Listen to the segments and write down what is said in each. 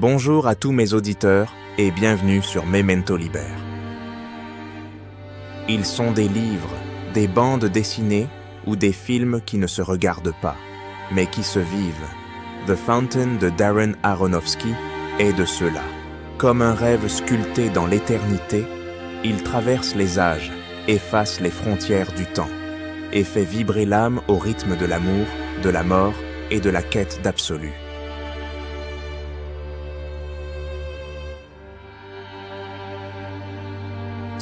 Bonjour à tous mes auditeurs et bienvenue sur Memento Liber. Ils sont des livres, des bandes dessinées ou des films qui ne se regardent pas, mais qui se vivent. The Fountain de Darren Aronofsky est de ceux-là. Comme un rêve sculpté dans l'éternité, il traverse les âges, efface les frontières du temps et fait vibrer l'âme au rythme de l'amour, de la mort et de la quête d'absolu.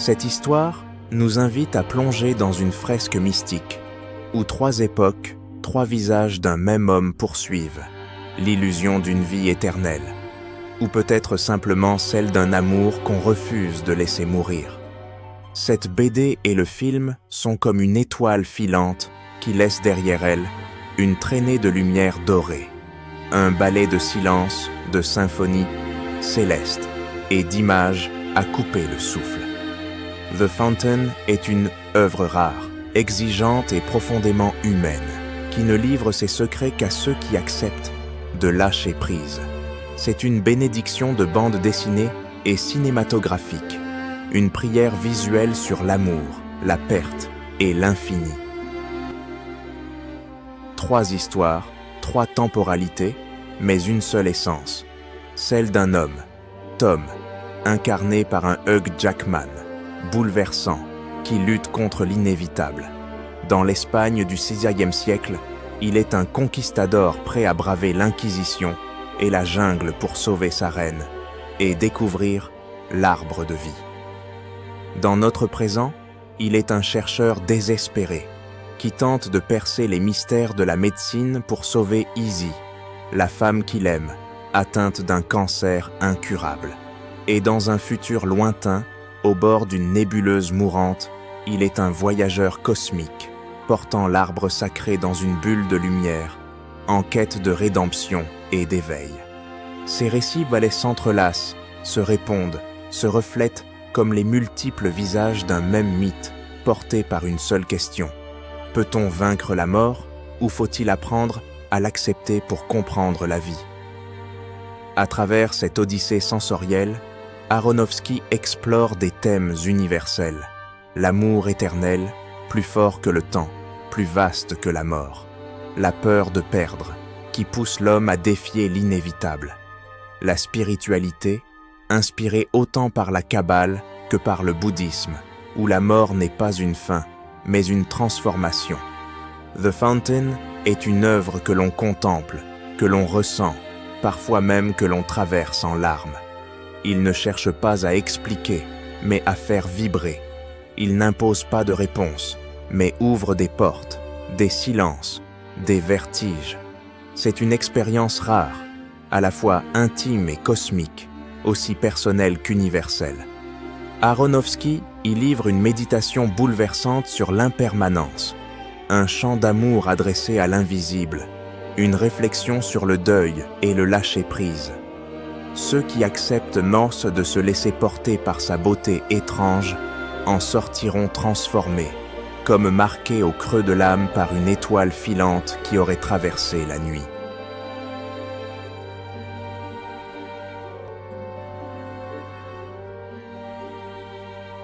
Cette histoire nous invite à plonger dans une fresque mystique, où trois époques, trois visages d'un même homme poursuivent l'illusion d'une vie éternelle, ou peut-être simplement celle d'un amour qu'on refuse de laisser mourir. Cette BD et le film sont comme une étoile filante qui laisse derrière elle une traînée de lumière dorée, un ballet de silence, de symphonie céleste et d'images à couper le souffle. The Fountain est une œuvre rare, exigeante et profondément humaine, qui ne livre ses secrets qu'à ceux qui acceptent de lâcher prise. C'est une bénédiction de bande dessinée et cinématographique, une prière visuelle sur l'amour, la perte et l'infini. Trois histoires, trois temporalités, mais une seule essence, celle d'un homme, Tom, incarné par un Hugh Jackman, bouleversant, qui lutte contre l'inévitable. Dans l'Espagne du XVIe siècle, il est un conquistador prêt à braver l'Inquisition et la jungle pour sauver sa reine et découvrir l'arbre de vie. Dans notre présent, il est un chercheur désespéré qui tente de percer les mystères de la médecine pour sauver Izzy, la femme qu'il aime, atteinte d'un cancer incurable. Et dans un futur lointain, au bord d'une nébuleuse mourante, il est un voyageur cosmique, portant l'arbre sacré dans une bulle de lumière, en quête de rédemption et d'éveil. Ces récits valets s'entrelacent, se répondent, se reflètent comme les multiples visages d'un même mythe, porté par une seule question. Peut-on vaincre la mort, ou faut-il apprendre à l'accepter pour comprendre la vie? À travers cette odyssée sensorielle, Aronofsky explore des thèmes universels. L'amour éternel, plus fort que le temps, plus vaste que la mort. La peur de perdre, qui pousse l'homme à défier l'inévitable. La spiritualité, inspirée autant par la Kabbale que par le bouddhisme, où la mort n'est pas une fin, mais une transformation. The Fountain est une œuvre que l'on contemple, que l'on ressent, parfois même que l'on traverse en larmes. Il ne cherche pas à expliquer, mais à faire vibrer. Il n'impose pas de réponse, mais ouvre des portes, des silences, des vertiges. C'est une expérience rare, à la fois intime et cosmique, aussi personnelle qu'universelle. Aronofsky y livre une méditation bouleversante sur l'impermanence, un chant d'amour adressé à l'invisible, une réflexion sur le deuil et le lâcher-prise. Ceux qui acceptent Morse de se laisser porter par sa beauté étrange en sortiront transformés, comme marqués au creux de l'âme par une étoile filante qui aurait traversé la nuit.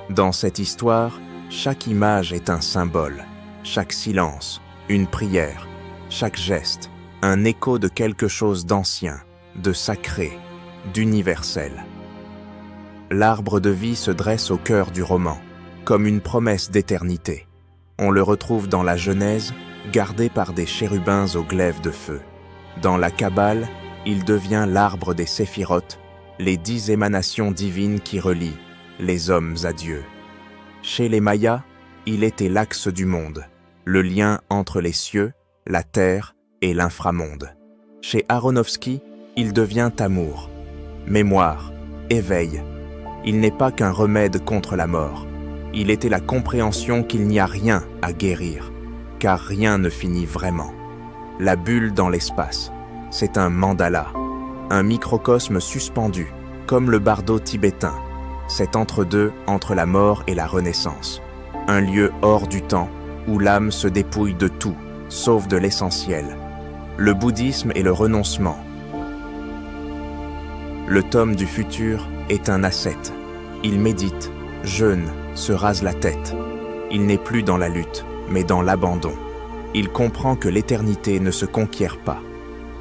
Dans cette histoire, chaque image est un symbole, chaque silence, une prière, chaque geste, un écho de quelque chose d'ancien, de sacré, d'universel. L'arbre de vie se dresse au cœur du roman, comme une promesse d'éternité. On le retrouve dans la Genèse, gardé par des chérubins au glaive de feu. Dans la Kabbale, il devient l'arbre des séphirotes, les 10 émanations divines qui relient les hommes à Dieu. Chez les Mayas, il était l'axe du monde, le lien entre les cieux, la terre et l'inframonde. Chez Aronofsky, il devient amour, mémoire, éveil. Il n'est pas qu'un remède contre la mort. Il était la compréhension qu'il n'y a rien à guérir, car rien ne finit vraiment. La bulle dans l'espace, c'est un mandala, un microcosme suspendu, comme le bardo tibétain, cet entre-deux entre la mort et la renaissance. Un lieu hors du temps, où l'âme se dépouille de tout, sauf de l'essentiel. Le bouddhisme et le renoncement. Le Tom du futur est un ascète. Il médite, jeûne, se rase la tête. Il n'est plus dans la lutte, mais dans l'abandon. Il comprend que l'éternité ne se conquiert pas.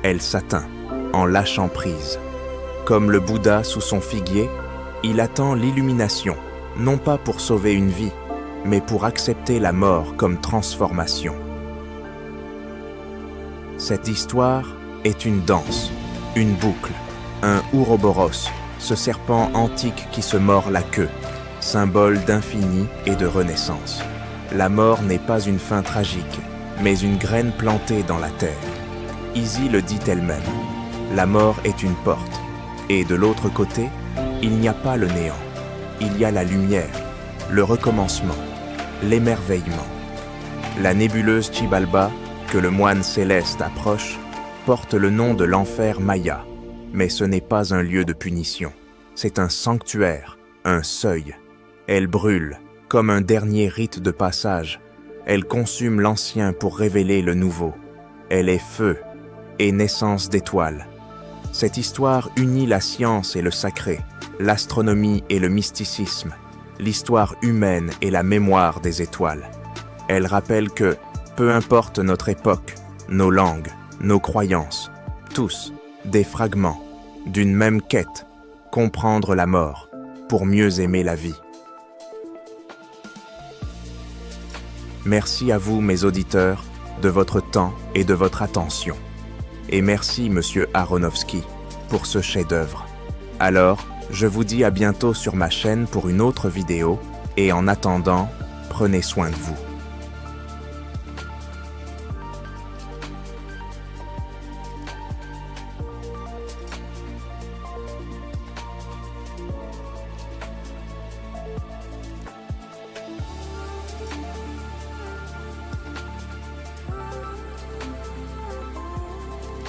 Elle s'atteint, en lâchant prise. Comme le Bouddha sous son figuier, il attend l'illumination, non pas pour sauver une vie, mais pour accepter la mort comme transformation. Cette histoire est une danse, une boucle, un Ouroboros, ce serpent antique qui se mord la queue, symbole d'infini et de renaissance. La mort n'est pas une fin tragique, mais une graine plantée dans la terre. Izzy le dit elle-même, la mort est une porte, et de l'autre côté, il n'y a pas le néant, il y a la lumière, le recommencement, l'émerveillement. La nébuleuse Xibalba, que le moine céleste approche, porte le nom de l'enfer Maya, mais ce n'est pas un lieu de punition, c'est un sanctuaire, un seuil. Elle brûle, comme un dernier rite de passage, elle consume l'ancien pour révéler le nouveau. Elle est feu et naissance d'étoiles. Cette histoire unit la science et le sacré, l'astronomie et le mysticisme, l'histoire humaine et la mémoire des étoiles. Elle rappelle que, peu importe notre époque, nos langues, nos croyances, tous, des fragments, d'une même quête, comprendre la mort, pour mieux aimer la vie. Merci à vous, mes auditeurs, de votre temps et de votre attention. Et merci, Monsieur Aronofsky, pour ce chef-d'œuvre. Alors, je vous dis à bientôt sur ma chaîne pour une autre vidéo, et en attendant, prenez soin de vous.